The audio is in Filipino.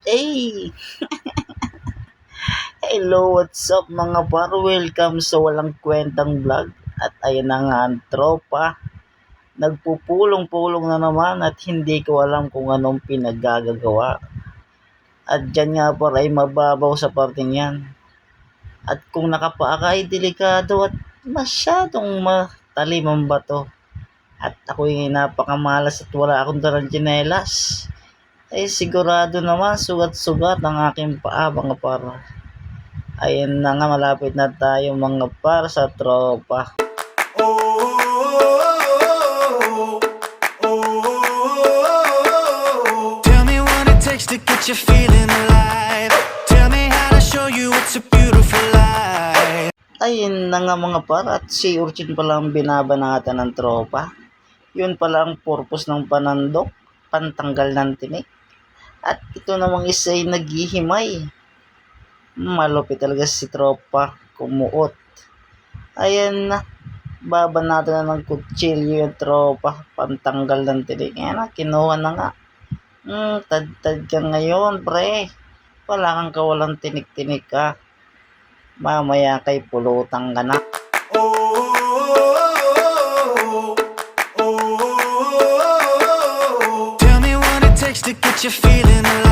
Hey! Hello, what's up mga par? Welcome sa walang kwentang vlog. At ayun na nga ang tropa. Nagpupulong-pulong na naman at hindi ko alam kung anong pinaggagawa. At dyan nga par ay mababaw sa parting yan. At kung nakapaa ka ay delikado at masyadong matalim ang bato. At ako'y napakamalas at wala akong dalang tsinelas. Ay sigurado naman sugat-sugat ang aking paa mga par. Ayun na nga, malapit na tayo mga par sa tropa. Tell me what it takes to get you feeling alive. Tell me how to show you it's a beautiful life. Ayun na nga mga par, at si Urchin pala ang binabanatan ng tropa. Yun pala ang purpose ng panandok, pantanggal ng tinik. At ito namang isa ay naghihimay. Malupit talaga si tropa, kumuot. Ayan na, babanatan na ng kutsilyo yung tropa, pantanggal ng tinik. Ayan na, kinuha na nga. Tad-tad ka ngayon, pre. Wala kang kawalang tinik-tinik ka. Mamaya kay pulutang ka na. Tell me what it takes to get you feeling alive.